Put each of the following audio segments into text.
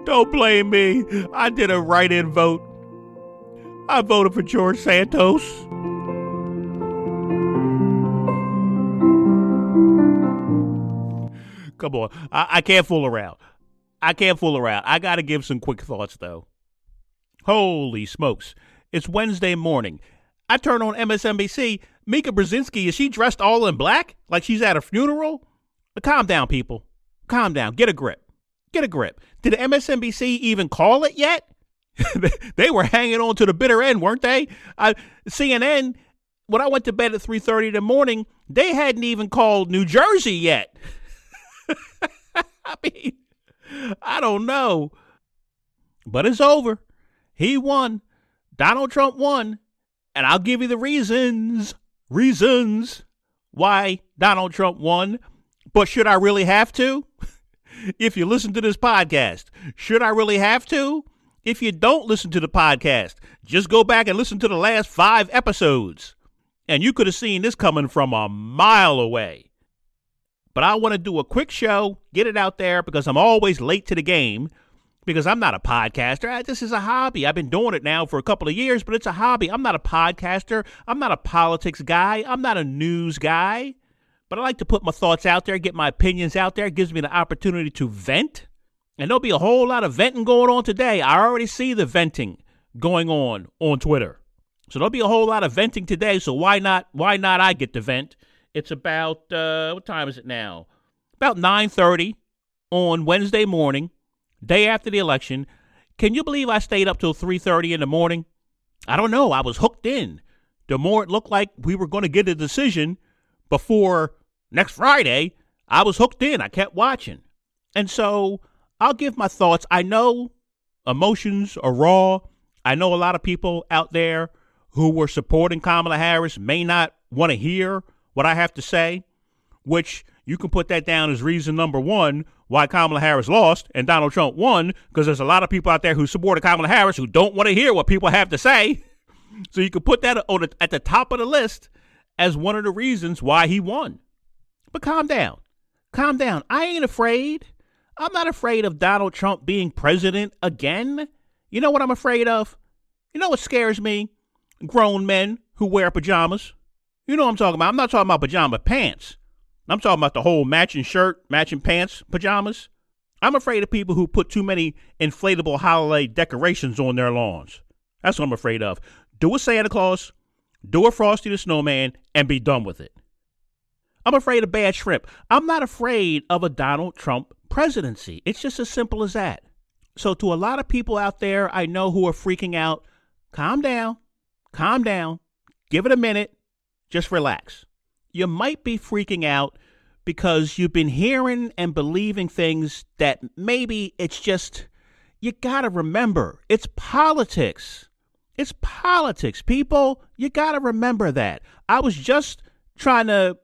Don't blame me. I did a write-in vote. I voted for George Santos. Come on. I can't fool around. I got to give some quick thoughts, though. Holy smokes. It's Wednesday morning. I turn on MSNBC. Mika Brzezinski, is she dressed all in black? Like she's at a funeral? Calm down, people. Calm down. Get a grip. Did MSNBC even call it yet? They were hanging on to the bitter end, weren't they? CNN, when I went to bed at 3:30 in the morning, they hadn't even called New Jersey yet. I mean, I don't know. But it's over. He won. Donald Trump won. And I'll give you the reasons why Donald Trump won. But should I really have to? If you listen to this podcast, should I really have to? If you don't listen to the podcast, just go back and listen to the last 5 episodes. And you could have seen this coming from a mile away. But I want to do a quick show, get it out there, because I'm always late to the game, because I'm not a podcaster. This is a hobby. I've been doing it now for a couple of years, but it's a hobby. I'm not a podcaster. I'm not a politics guy. I'm not a news guy. But I like to put my thoughts out there, get my opinions out there. It gives me the opportunity to vent. And there'll be a whole lot of venting going on today. I already see the venting going on Twitter. So there'll be a whole lot of venting today. So why not I get to vent? It's about, what time is it now? About 9:30 on Wednesday morning, day after the election. Can you believe I stayed up till 3:30 in the morning? I don't know. I was hooked in. The more it looked like we were going to get a decision before next Friday, I was hooked in. I kept watching. And so I'll give my thoughts. I know emotions are raw. I know a lot of people out there who were supporting Kamala Harris may not want to hear what I have to say, which you can put that down as reason number one why Kamala Harris lost and Donald Trump won, because there's a lot of people out there who supported Kamala Harris who don't want to hear what people have to say. So you can put that at the top of the list as one of the reasons why he won. But calm down. I ain't afraid. I'm not afraid of Donald Trump being president again. You know what I'm afraid of? You know what scares me? Grown men who wear pajamas. You know what I'm talking about. I'm not talking about pajama pants. I'm talking about the whole matching shirt, matching pants, pajamas. I'm afraid of people who put too many inflatable holiday decorations on their lawns. That's what I'm afraid of. Do a Santa Claus, do a Frosty the Snowman, and be done with it. I'm afraid of bad shrimp. I'm not afraid of a Donald Trump presidency. It's just as simple as that. So to a lot of people out there I know who are freaking out, calm down, give it a minute, just relax. You might be freaking out because you've been hearing and believing things that maybe it's just, you got to remember, it's politics. It's politics, people. You got to remember that. I was just trying to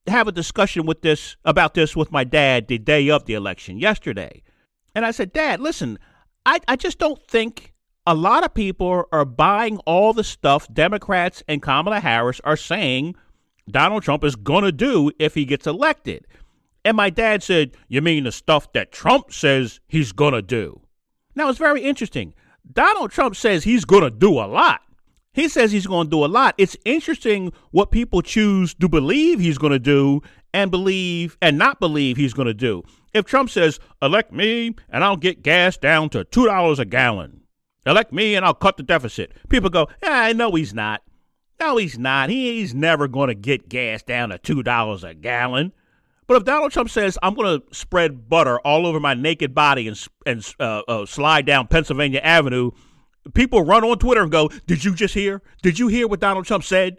have a discussion about this with my dad the day of the election yesterday. And I said, Dad, listen, I just don't think a lot of people are buying all the stuff Democrats and Kamala Harris are saying Donald Trump is going to do if he gets elected. And my dad said, you mean the stuff that Trump says he's going to do? Now, it's very interesting. Donald Trump says he's going to do a lot. He says he's going to do a lot. It's interesting what people choose to believe he's going to do and believe and not believe he's going to do. If Trump says, elect me and I'll get gas down to $2 a gallon. Elect me and I'll cut the deficit. People go, no, he's not. No, he's not. He's never going to get gas down to $2 a gallon. But if Donald Trump says, I'm going to spread butter all over my naked body and slide down Pennsylvania Avenue, people run on Twitter and go, did you just hear? Did you hear what Donald Trump said?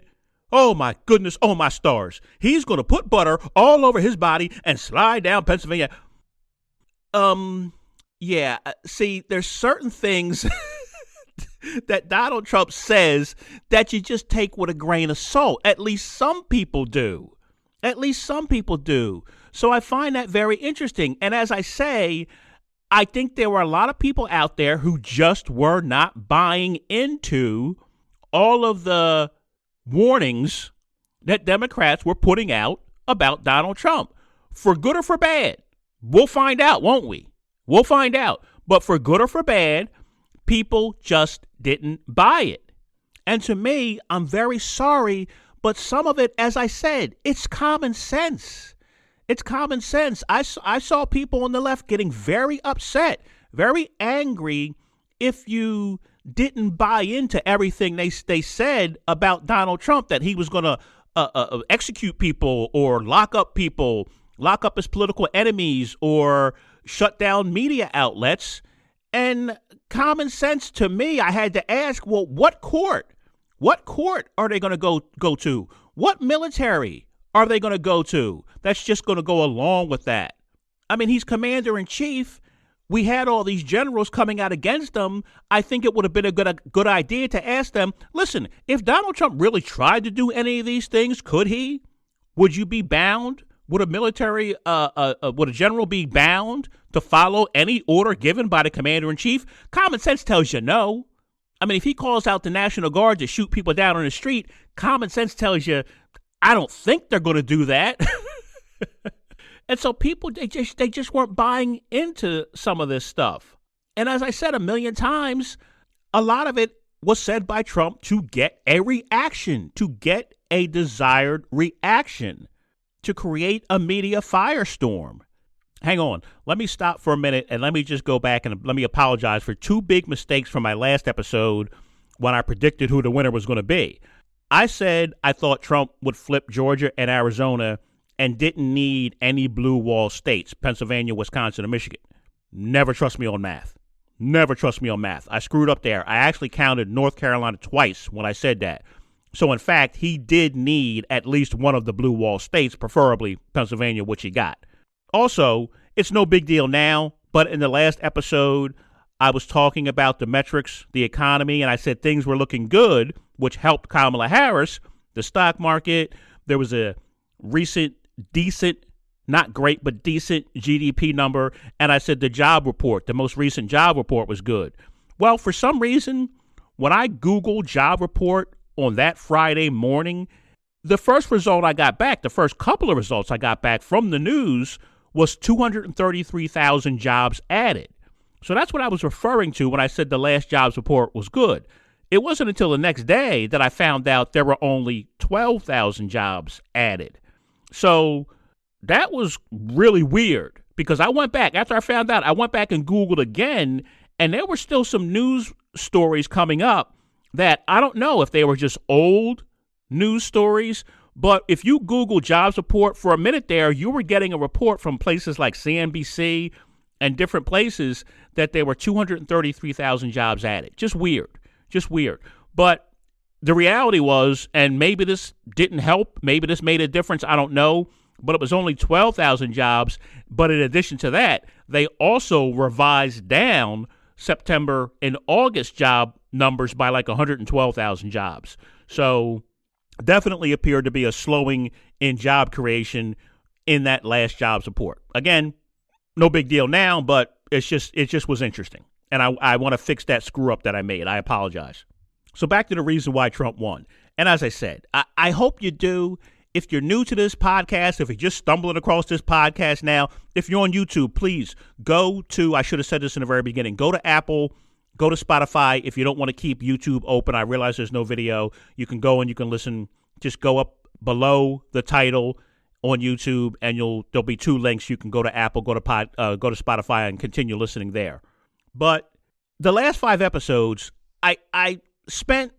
Oh, my goodness. Oh, my stars. He's going to put butter all over his body and slide down Pennsylvania. Yeah. See, there's certain things that Donald Trump says that you just take with a grain of salt. At least some people do. So I find that very interesting. And as I say, I think there were a lot of people out there who just were not buying into all of the warnings that Democrats were putting out about Donald Trump. for good or for bad. We'll find out, won't we? We'll find out. But for good or for bad, people just didn't buy it. And to me, I'm very sorry, but some of it, as I said, it's common sense. It's common sense. I saw people on the left getting very upset, very angry if you didn't buy into everything they said about Donald Trump, that he was going to execute people or lock up people, lock up his political enemies, or shut down media outlets. And common sense to me, I had to ask, well, what court? What court are they going to go to? What military are they going to go to that's just going to go along with that? I mean, he's commander in chief. We had all these generals coming out against him. I think it would have been a good idea to ask them, listen, if Donald Trump really tried to do any of these things, could he? Would you be bound? Would a general be bound to follow any order given by the commander in chief? Common sense tells you no. I mean, if he calls out the National Guard to shoot people down on the street, common sense tells you, I don't think they're going to do that. And so people, they just weren't buying into some of this stuff. And as I said a million times, a lot of it was said by Trump to get a reaction, to get a desired reaction, to create a media firestorm. Hang on. Let me stop for a minute and let me just go back and let me apologize for two big mistakes from my last episode when I predicted who the winner was going to be. I said I thought Trump would flip Georgia and Arizona and didn't need any blue wall states, Pennsylvania, Wisconsin, and Michigan. Never trust me on math. Never trust me on math. I screwed up there. I actually counted North Carolina twice when I said that. So, in fact, he did need at least one of the blue wall states, preferably Pennsylvania, which he got. Also, it's no big deal now, but in the last episode, I was talking about the metrics, the economy, and I said things were looking good, which helped Kamala Harris, the stock market. There was a recent, decent, not great, but decent GDP number. And I said the job report, the most recent job report was good. Well, for some reason, when I Googled job report on that Friday morning, the first result I got back, the first couple of results I got back from the news was 233,000 jobs added. So that's what I was referring to when I said the last jobs report was good. It wasn't until the next day that I found out there were only 12,000 jobs added. So that was really weird because I went back after I found out. I went back and Googled again, and there were still some news stories coming up that I don't know if they were just old news stories. But if you Google jobs report for a minute there, you were getting a report from places like CNBC and different places that there were 233,000 jobs added. Just weird. But the reality was, and maybe this didn't help, maybe this made a difference, I don't know, but it was only 12,000 jobs. But in addition to that, they also revised down September and August job numbers by like 112,000 jobs. So definitely appeared to be a slowing in job creation in that last jobs report. Again, no big deal now, but it just was interesting. And I want to fix that screw up that I made. I apologize. So back to the reason why Trump won. And as I said, I hope you do. If you're new to this podcast, if you're just stumbling across this podcast now, if you're on YouTube, please go to, I should have said this in the very beginning, go to Apple, go to Spotify. If you don't want to keep YouTube open, I realize there's no video. You can go and you can listen. Just go up below the title on YouTube, and there'll be two links. You can go to Apple, go to Spotify, and continue listening there. But the last 5 episodes, I spent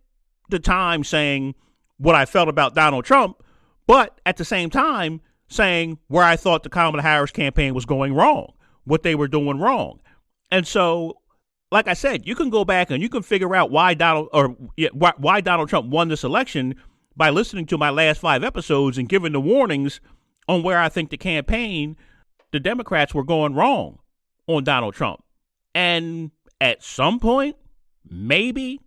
the time saying what I felt about Donald Trump, but at the same time saying where I thought the Kamala Harris campaign was going wrong, what they were doing wrong. And so, like I said, you can go back and you can figure out why Donald Trump won this election by listening to my last 5 episodes and giving the warnings on where I think the Democrats were going wrong on Donald Trump. And at some point, maybe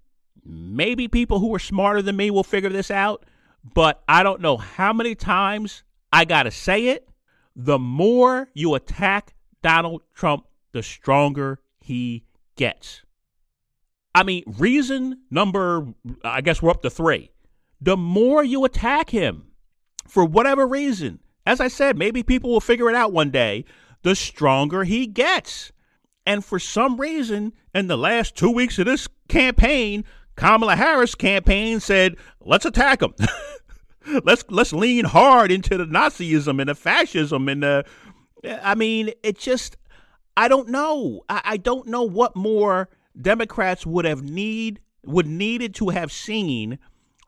people who are smarter than me will figure this out. But I don't know how many times I got to say it. The more you attack Donald Trump, the stronger he gets. I mean, reason number, I guess we're up to 3. The more you attack him, for whatever reason, As I said, maybe people will figure it out one day, the stronger he gets. And for some reason, in the last 2 weeks of this campaign, Kamala Harris' campaign said, let's attack him. let's lean hard into the Nazism and the fascism and I don't know. I don't know what more Democrats would needed to have seen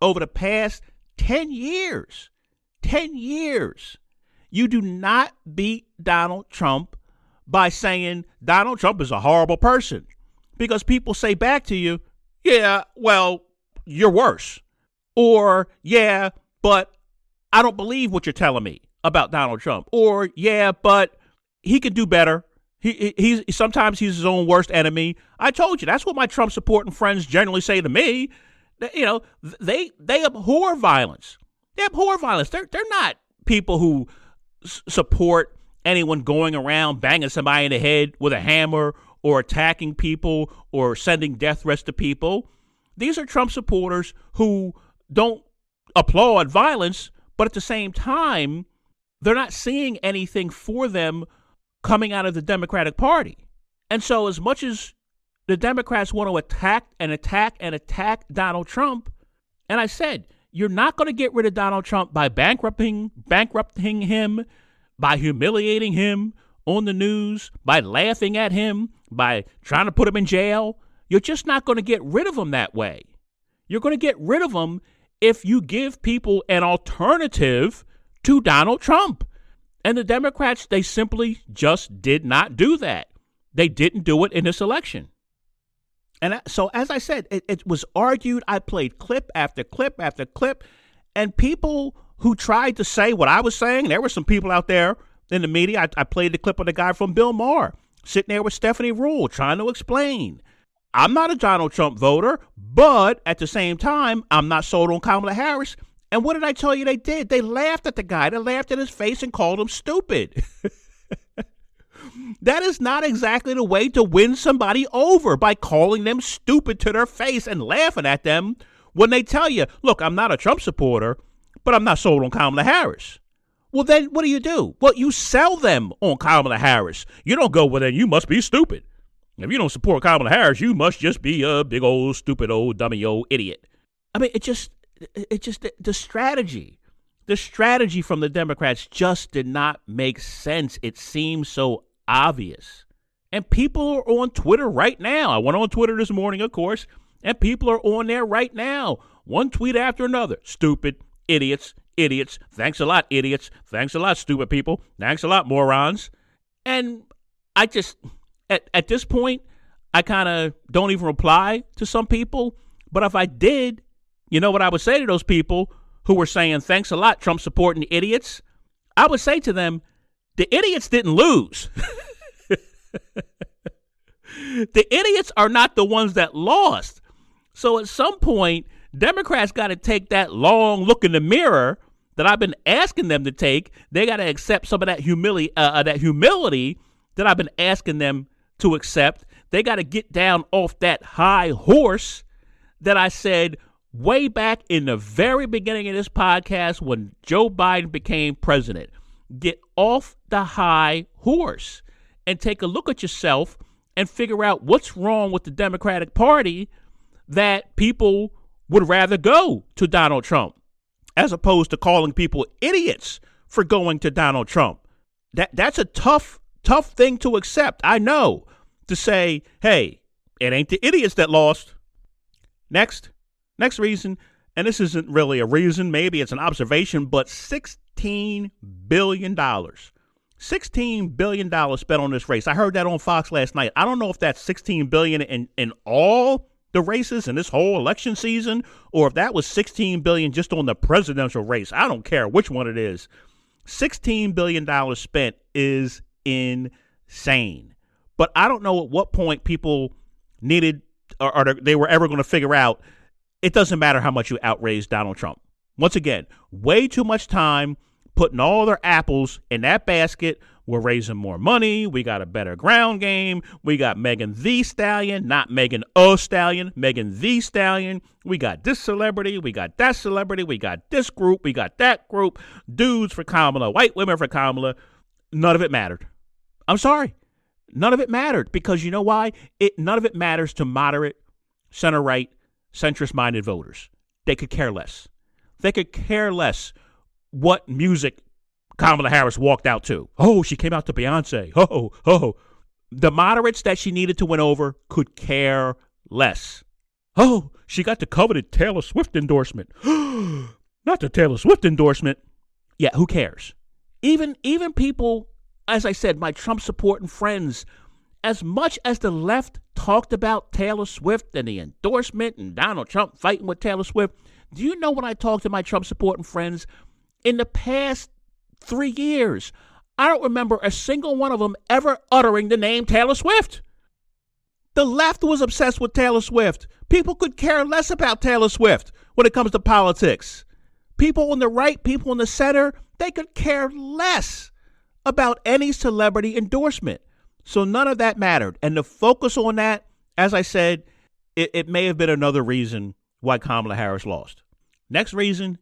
over the past 10 years. 10 years. You do not beat Donald Trump by saying Donald Trump is a horrible person, because people say back to you, yeah, well, you're worse. Or, yeah, but I don't believe what you're telling me about Donald Trump. Or, yeah, but he could do better. He's sometimes he's his own worst enemy. I told you, that's what my Trump supporting friends generally say to me. You know, they abhor violence. They abhor violence. They're not people who support anyone going around banging somebody in the head with a hammer or attacking people or sending death threats to people. These are Trump supporters who don't applaud violence, but at the same time, they're not seeing anything for them coming out of the Democratic Party. And so as much as the Democrats want to attack Donald Trump, and I said, you're not going to get rid of Donald Trump by bankrupting him, by humiliating him on the news, by laughing at him, by trying to put him in jail. You're just not going to get rid of him that way. You're going to get rid of him if you give people an alternative to Donald Trump. And the Democrats, they simply just did not do that. They didn't do it in this election. And so, as I said, it was argued. I played clip after clip after clip. And people who tried to say what I was saying, there were some people out there in the media. I played the clip of the guy from Bill Maher sitting there with Stephanie Ruhle trying to explain. I'm not a Donald Trump voter, but at the same time, I'm not sold on Kamala Harris. And what did I tell you they did? They laughed at the guy. They laughed in his face and called him stupid. That is not exactly the way to win somebody over, by calling them stupid to their face and laughing at them when they tell you, look, I'm not a Trump supporter, but I'm not sold on Kamala Harris. Well, then what do? Well, you sell them on Kamala Harris. You don't go, well, then you must be stupid. If you don't support Kamala Harris, you must just be a big old stupid old dummy old idiot. I mean, the strategy from the Democrats just did not make sense. It seems so obvious. And people are on Twitter right now. I went on Twitter this morning, of course, and people are on there right now. One tweet after another. Stupid, idiots. Thanks a lot, idiots. Thanks a lot, stupid people. Thanks a lot, morons. And I just, at this point, I kind of don't even reply to some people. But if I did, you know what I would say to those people who were saying, thanks a lot, Trump supporting idiots? I would say to them, the idiots didn't lose. The idiots are not the ones that lost. So at some point, Democrats got to take that long look in the mirror that I've been asking them to take. They got to accept some of that humility that I've been asking them to accept. They got to get down off that high horse that I said way back in the very beginning of this podcast when Joe Biden became president. Get off the high horse and take a look at yourself and figure out what's wrong with the Democratic Party that people would rather go to Donald Trump as opposed to calling people idiots for going to Donald Trump. That's a tough thing to accept. I know, to say, hey, it ain't the idiots that lost. Next reason, and this isn't really a reason, maybe it's an observation, but $16 billion. $16 billion spent on this race. I heard that on Fox last night. I don't know if that's $16 billion in all the races in this whole election season, or if that was $16 billion just on the presidential race. I don't care which one it is. $16 billion spent is insane. But I don't know at what point people needed or they were ever going to figure out it doesn't matter how much you outraise Donald Trump. Once again, way too much time putting all their apples in that basket, We're raising more money. We got a better ground game. We got Megan Thee Stallion, not Megan O Stallion, Megan Thee Stallion. We got this celebrity. We got that celebrity. We got this group. We got that group. Dudes for Kamala, white women for Kamala. None of it mattered. I'm sorry. None of it mattered because you know why? None of it matters to moderate, center-right, centrist-minded voters. They could care less. They could care less what music Kamala Harris walked out to. Oh, she came out to Beyonce. Oh. The moderates that she needed to win over could care less. Oh, she got the coveted Taylor Swift endorsement. Not the Taylor Swift endorsement. Yeah, who cares? Even people, as I said, my Trump supporting friends, as much as the left talked about Taylor Swift and the endorsement and Donald Trump fighting with Taylor Swift, do you know when I talk to my Trump supporting friends, in the past 3 years, I don't remember a single one of them ever uttering the name Taylor Swift. The left was obsessed with Taylor Swift. People could care less about Taylor Swift when it comes to politics. People on the right, people in the center, they could care less about any celebrity endorsement. So none of that mattered. And the focus on that, as I said, it may have been another reason why Kamala Harris lost. Next reason,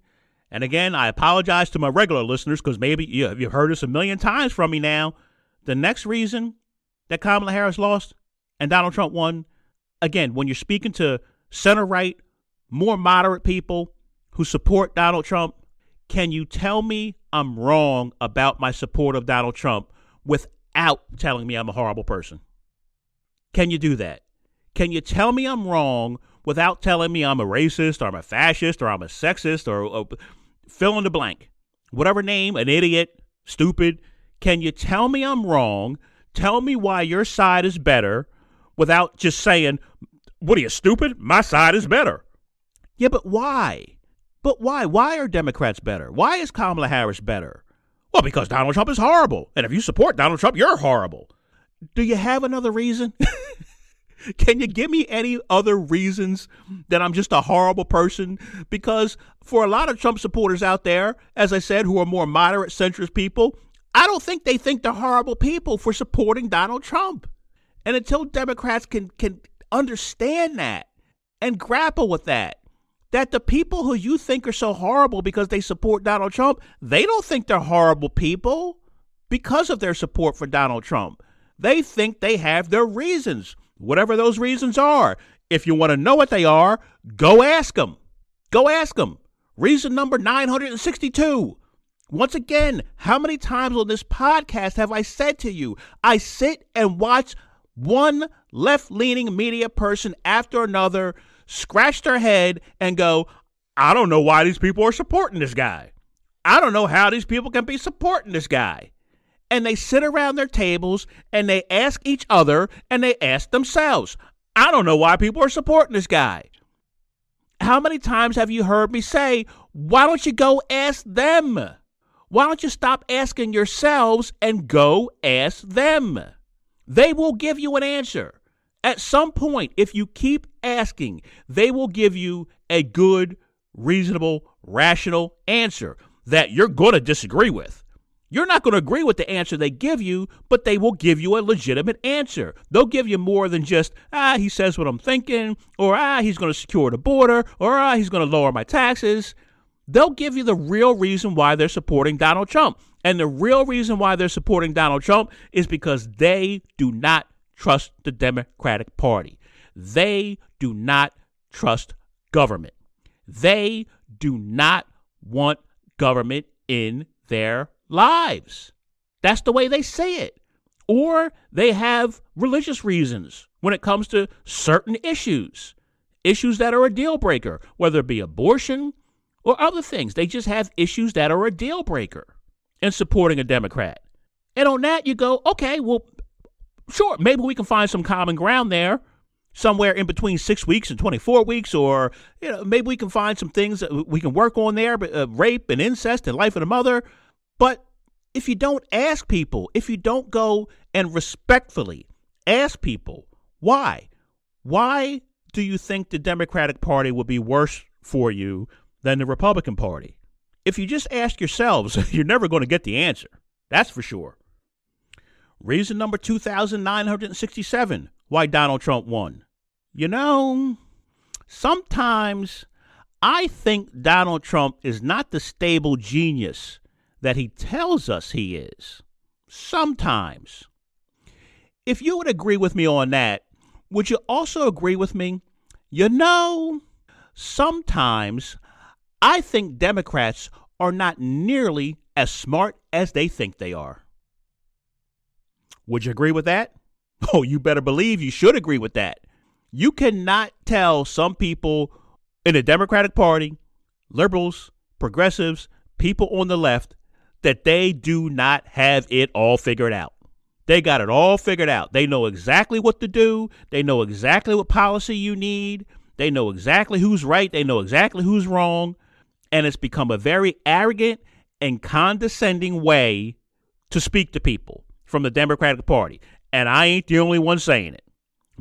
and again, I apologize to my regular listeners because maybe you've heard this a million times from me now. The next reason that Kamala Harris lost and Donald Trump won, again, when you're speaking to center-right, more moderate people who support Donald Trump, can you tell me I'm wrong about my support of Donald Trump without telling me I'm a horrible person? Can you do that? Can you tell me I'm wrong without telling me I'm a racist or I'm a fascist or I'm a sexist or fill in the blank? Whatever name, an idiot, stupid. Can you tell me I'm wrong? Tell me why your side is better without just saying, what are you, stupid? My side is better. Yeah, but why? But why? Why are Democrats better? Why is Kamala Harris better? Well, because Donald Trump is horrible. And if you support Donald Trump, you're horrible. Do you have another reason? Can you give me any other reasons that I'm just a horrible person? Because for a lot of Trump supporters out there, as I said, who are more moderate centrist people, I don't think they think they're horrible people for supporting Donald Trump. And until Democrats can understand that and grapple with that the people who you think are so horrible because they support Donald Trump, they don't think they're horrible people because of their support for Donald Trump. They think they have their reasons, whatever those reasons are. If you want to know what they are, go ask them. Go ask them. Reason number 962. Once again, how many times on this podcast have I said to you, I sit and watch one left-leaning media person after another scratch their head and go, I don't know why these people are supporting this guy. I don't know how these people can be supporting this guy. And they sit around their tables and they ask each other and they ask themselves, I don't know why people are supporting this guy. How many times have you heard me say, why don't you go ask them? Why don't you stop asking yourselves and go ask them? They will give you an answer. At some point, if you keep asking, they will give you a good, reasonable, rational answer that you're going to disagree with. You're not going to agree with the answer they give you, but they will give you a legitimate answer. They'll give you more than just, he says what I'm thinking, or he's going to secure the border, or he's going to lower my taxes. They'll give you the real reason why they're supporting Donald Trump. And the real reason why they're supporting Donald Trump is because they do not trust the Democratic Party. They do not trust government. They do not want government in their lives. That's the way they say it. Or they have religious reasons when it comes to certain issues that are a deal breaker, whether it be abortion or other things. They just have issues that are a deal breaker in supporting a Democrat. And on that, you go, okay, well, sure, maybe we can find some common ground there, somewhere in between 6 weeks and 24 weeks, or maybe we can find some things that we can work on there, rape and incest and life of the mother. But if you don't ask people, if you don't go and respectfully ask people, why do you think the Democratic Party will be worse for you than the Republican Party? If you just ask yourselves, you're never going to get the answer. That's for sure. Reason number 2,967 why Donald Trump won. You know, sometimes I think Donald Trump is not the stable genius that he tells us he is. Sometimes. If you would agree with me on that, would you also agree with me? You know, sometimes I think Democrats are not nearly as smart as they think they are. Would you agree with that? Oh, you better believe you should agree with that. You cannot tell some people in the Democratic Party, liberals, progressives, people on the left, that they do not have it all figured out. They got it all figured out. They know exactly what to do. They know exactly what policy you need. They know exactly who's right. They know exactly who's wrong. And it's become a very arrogant and condescending way to speak to people from the Democratic Party. And I ain't the only one saying it.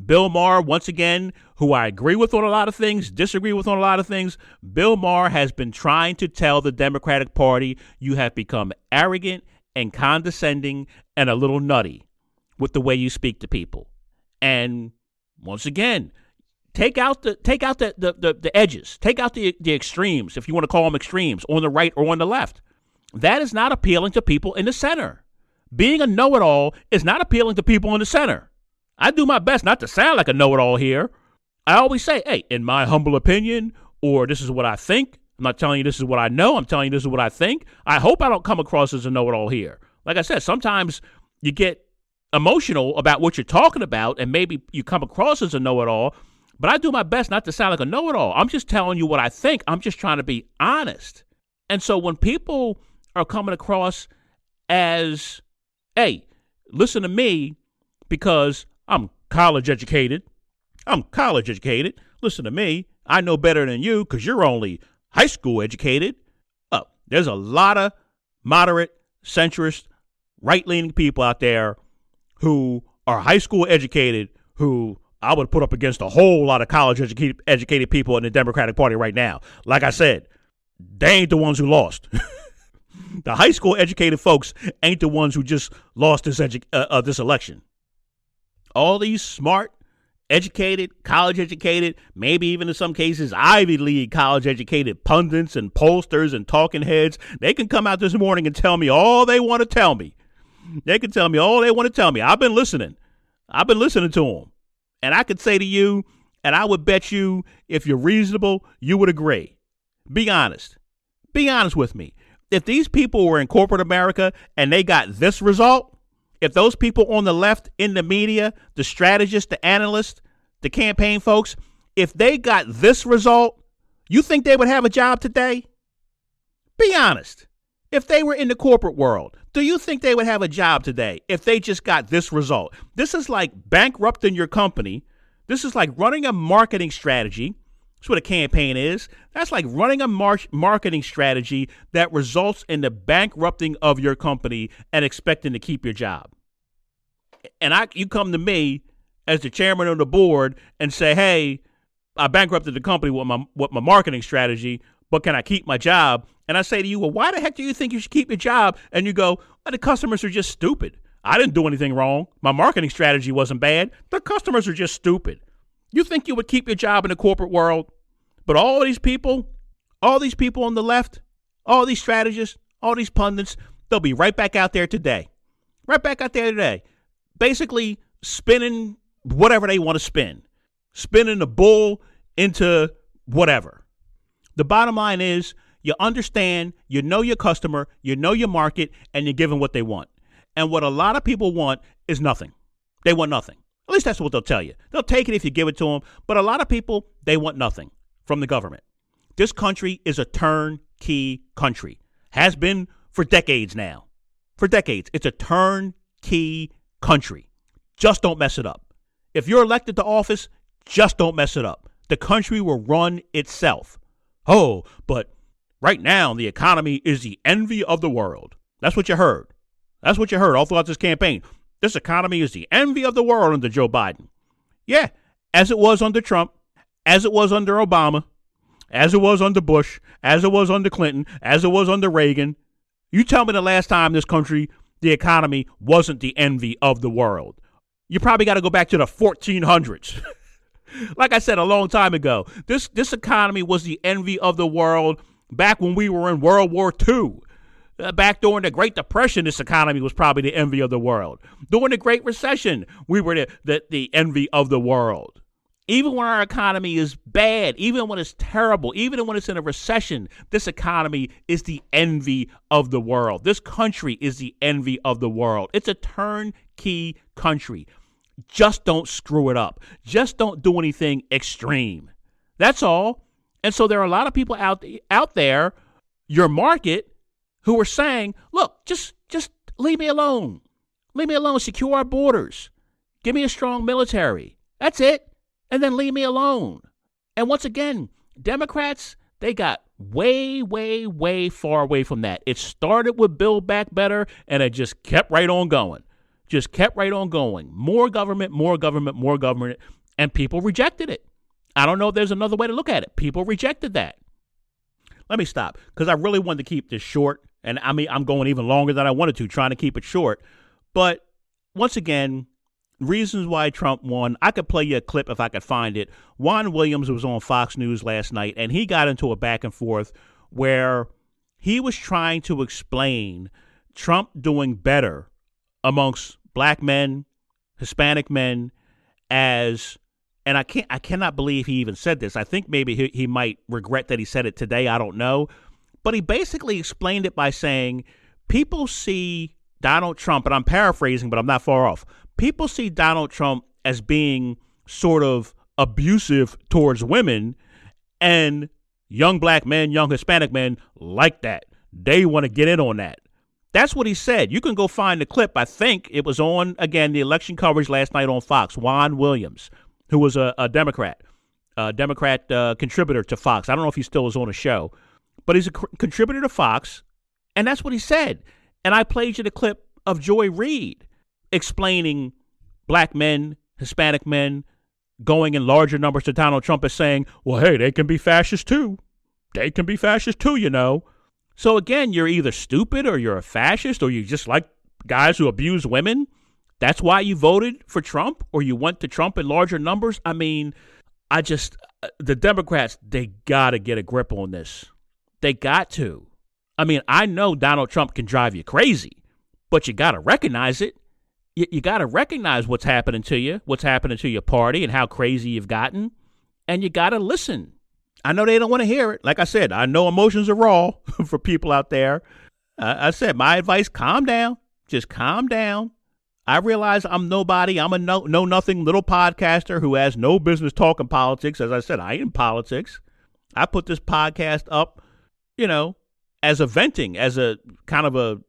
Bill Maher, once again, who I agree with on a lot of things, disagree with on a lot of things, Bill Maher has been trying to tell the Democratic Party, you have become arrogant and condescending and a little nutty with the way you speak to people. And once again, take out the edges, take out the extremes, if you want to call them extremes, on the right or on the left. That is not appealing to people in the center. Being a know-it-all is not appealing to people in the center. I do my best not to sound like a know-it-all here. I always say, hey, in my humble opinion, or this is what I think. I'm not telling you this is what I know. I'm telling you this is what I think. I hope I don't come across as a know-it-all here. Like I said, sometimes you get emotional about what you're talking about, and maybe you come across as a know-it-all, but I do my best not to sound like a know-it-all. I'm just telling you what I think. I'm just trying to be honest. And so when people are coming across as, hey, listen to me because I'm college educated. Listen to me. I know better than you because you're only high school educated. There's a lot of moderate, centrist, right-leaning people out there who are high school educated who I would put up against a whole lot of college educated people in the Democratic Party right now. Like I said, they ain't the ones who lost. The high school educated folks ain't the ones who just lost this election. All these smart, educated, college educated, maybe even in some cases Ivy League college educated pundits and pollsters and talking heads, they can come out this morning and tell me all they want to tell me. They can tell me all they want to tell me. I've been listening to them. And I could say to you, and I would bet you, if you're reasonable, you would agree. Be honest. Be honest with me. If these people were in corporate America and they got this result, if those people on the left in the media, the strategists, the analysts, the campaign folks, if they got this result, you think they would have a job today? Be honest. If they were in the corporate world, do you think they would have a job today if they just got this result? This is like bankrupting your company. This is like running a marketing strategy. That's what a campaign is. That's like running a marketing strategy that results in the bankrupting of your company and expecting to keep your job. And you come to me as the chairman of the board and say, hey, I bankrupted the company with my marketing strategy, but can I keep my job? And I say to you, well, why the heck do you think you should keep your job? And you go, well, the customers are just stupid. I didn't do anything wrong. My marketing strategy wasn't bad. The customers are just stupid. You think you would keep your job in the corporate world? But all these people on the left, all these strategists, all these pundits, they'll be right back out there today. Basically spinning whatever they want to spin. Spinning the bull into whatever. The bottom line is you understand, you know your customer, you know your market, and you're giving what they want. And what a lot of people want is nothing. They want nothing. At least that's what they'll tell you. They'll take it if you give it to them. But a lot of people, they want nothing from the government. This country is a turnkey country. Has been for decades now. For decades. It's a turnkey country. Just don't mess it up. If you're elected to office, just don't mess it up. The country will run itself. Oh, but right now the economy is the envy of the world. That's what you heard. That's what you heard all throughout this campaign. This economy is the envy of the world under Joe Biden. Yeah, as it was under Trump, as it was under Obama, as it was under Bush, as it was under Clinton, as it was under Reagan. You tell me the last time this country the economy wasn't the envy of the world. You probably got to go back to the 1400s. Like I said a long time ago, this economy was the envy of the world back when we were in World War II. Back during the Great Depression, this economy was probably the envy of the world. During the Great Recession, we were the envy of the world. Even when our economy is bad, even when it's terrible, even when it's in a recession, this economy is the envy of the world. This country is the envy of the world. It's a turnkey country. Just don't screw it up. Just don't do anything extreme. That's all. And so there are a lot of people out there, your market, who are saying, look, just leave me alone. Leave me alone. Secure our borders. Give me a strong military. That's it. And then leave me alone. And once again, Democrats, they got way, way, way far away from that. It started with Build Back Better, and it just kept right on going. Just kept right on going. More government, more government, more government. And people rejected it. I don't know if there's another way to look at it. People rejected that. Let me stop, because I really wanted to keep this short. And I mean, I'm going even longer than I wanted to, trying to keep it short. But once again, reasons why Trump won. I could play you a clip if I could find it. Juan Williams was on Fox News last night, and he got into a back and forth where he was trying to explain Trump doing better amongst black men, Hispanic men, and I cannot believe he even said this. I think maybe he might regret that he said it today. I don't know. But he basically explained it by saying people see Donald Trump, and I'm paraphrasing, but I'm not far off. People see Donald Trump as being sort of abusive towards women, and young black men, young Hispanic men like that. They want to get in on that. That's what he said. You can go find the clip. I think it was on, again, the election coverage last night on Fox. Juan Williams, who was a Democrat contributor to Fox. I don't know if he still is on a show, but he's a contributor to Fox, and that's what he said. And I played you the clip of Joy Reid explaining black men, Hispanic men going in larger numbers to Donald Trump as saying, well, hey, they can be fascist too. They can be fascist too, you know. So again, you're either stupid or you're a fascist or you just like guys who abuse women. That's why you voted for Trump or you went to Trump in larger numbers. I mean, the Democrats, they got to get a grip on this. They got to. I mean, I know Donald Trump can drive you crazy, but you got to recognize it. You got to recognize what's happening to you, what's happening to your party and how crazy you've gotten. And you got to listen. I know they don't want to hear it. Like I said, I know emotions are raw for people out there. I said, my advice, calm down. Just calm down. I realize I'm nobody. I'm a know-nothing little podcaster who has no business talking politics. As I said, I ain't in politics. I put this podcast up, as a venting, as a kind of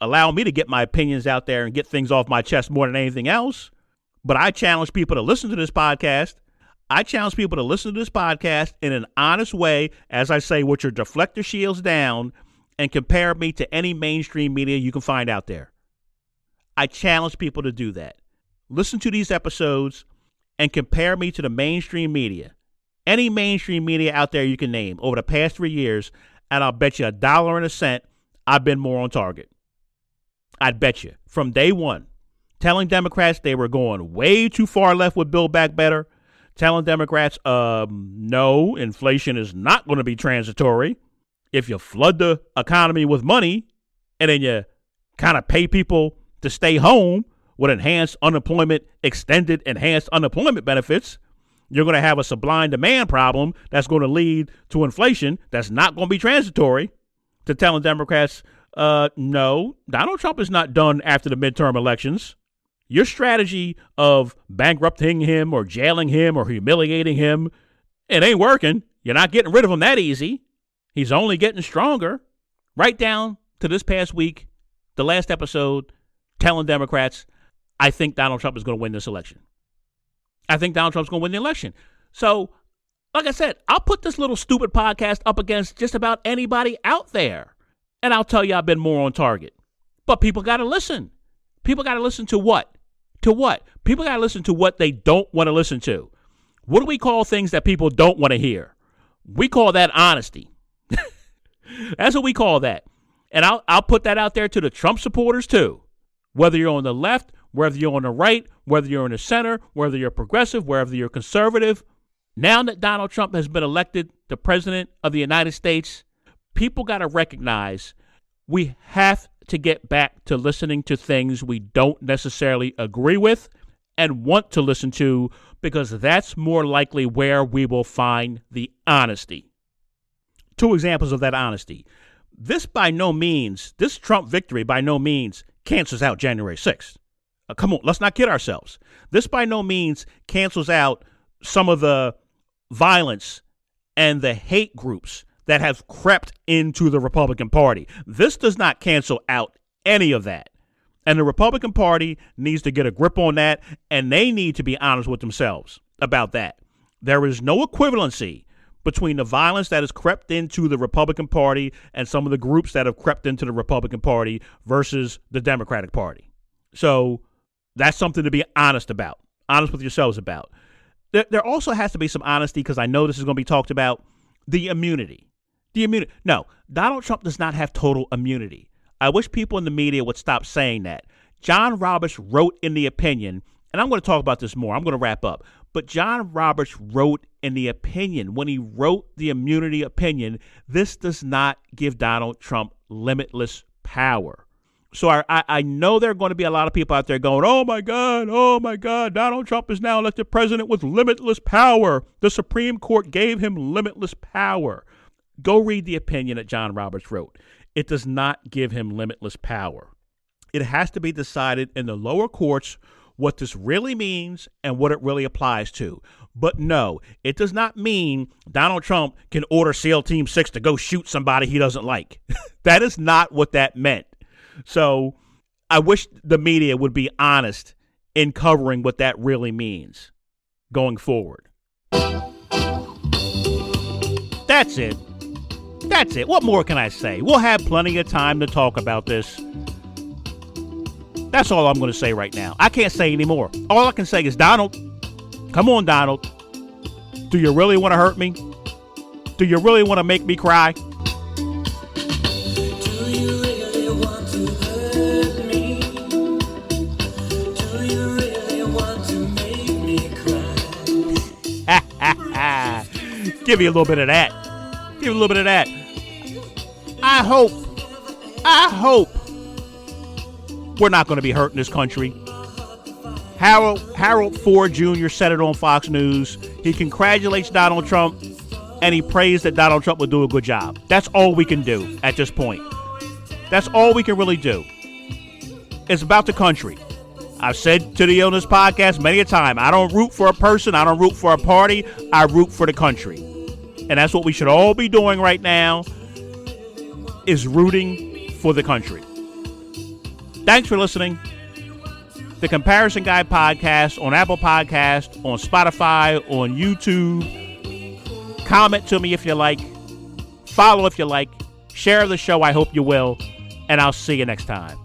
allow me to get my opinions out there and get things off my chest more than anything else. But I challenge people to listen to this podcast. I challenge people to listen to this podcast in an honest way, as I say, with your deflector shields down, and compare me to any mainstream media you can find out there. I challenge people to do that. Listen to these episodes and compare me to the mainstream media. Any mainstream media out there you can name over the past 3 years, and I'll bet you $1.01 I've been more on target. I'd bet you from day one, telling Democrats they were going way too far left with Build Back Better, telling Democrats, no, inflation is not going to be transitory. If you flood the economy with money and then you kind of pay people to stay home with extended enhanced unemployment benefits, you're going to have a sublime demand problem that's going to lead to inflation that's not going to be transitory. To telling Democrats, no, Donald Trump is not done after the midterm elections. Your strategy of bankrupting him or jailing him or humiliating him, it ain't working. You're not getting rid of him that easy. He's only getting stronger. Right down to this past week, the last episode, telling Democrats, I think Donald Trump is going to win this election. I think Donald Trump's going to win the election. So, like I said, I'll put this little stupid podcast up against just about anybody out there. And I'll tell you I've been more on target. But people got to listen. People got to listen to what? To what? People got to listen to what they don't want to listen to. What do we call things that people don't want to hear? We call that honesty. That's what we call that. And I'll put that out there to the Trump supporters too. Whether you're on the left, whether you're on the right, whether you're in the center, whether you're progressive, whether you're conservative, now that Donald Trump has been elected the president of the United States, people got to recognize we have to get back to listening to things we don't necessarily agree with and want to listen to, because that's more likely where we will find the honesty. 2 examples of that honesty. This Trump victory by no means cancels out January 6th. Come on, let's not kid ourselves. This by no means cancels out some of the violence and the hate groups that have crept into the Republican Party. This does not cancel out any of that. And the Republican Party needs to get a grip on that, and they need to be honest with themselves about that. There is no equivalency between the violence that has crept into the Republican Party and some of the groups that have crept into the Republican Party versus the Democratic Party. So that's something to be honest about, honest with yourselves about. There also has to be some honesty, because I know this is going to be talked about, the immunity. No, Donald Trump does not have total immunity. I wish people in the media would stop saying that. John Roberts wrote in the opinion, and I'm going to talk about this more. I'm going to wrap up. But John Roberts wrote in the opinion, when he wrote the immunity opinion, this does not give Donald Trump limitless power. So I know there are going to be a lot of people out there going, oh my God, Donald Trump is now elected president with limitless power. The Supreme Court gave him limitless power. Go read the opinion that John Roberts wrote. It does not give him limitless power. It has to be decided in the lower courts what this really means and what it really applies to. But no, it does not mean Donald Trump can order SEAL Team 6 to go shoot somebody he doesn't like. That is not what that meant. So I wish the media would be honest in covering what that really means going forward. That's it. What more can I say? We'll have plenty of time to talk about this. That's all I'm going to say right now. I can't say any more. All I can say is, Donald, come on, Donald. Do you really want to hurt me? Do you really want to make me cry? Do you really want to hurt me? Do you really want to make me cry? Give me a little bit of that. Give me a little bit of that. I hope we're not going to be hurting this country. Harold Ford Jr. said it on Fox News. He congratulates Donald Trump, and he prays that Donald Trump will do a good job. That's all we can do at this point. That's all we can really do. It's about the country. I've said to on this podcast many a time, I don't root for a person. I don't root for a party. I root for the country. And that's what we should all be doing right now, is rooting for the country. Thanks for listening. The Comparison Guy Podcast on Apple Podcast, on Spotify, on YouTube. Comment to me if you like. Follow if you like. Share the show. I hope you will. And I'll see you next time.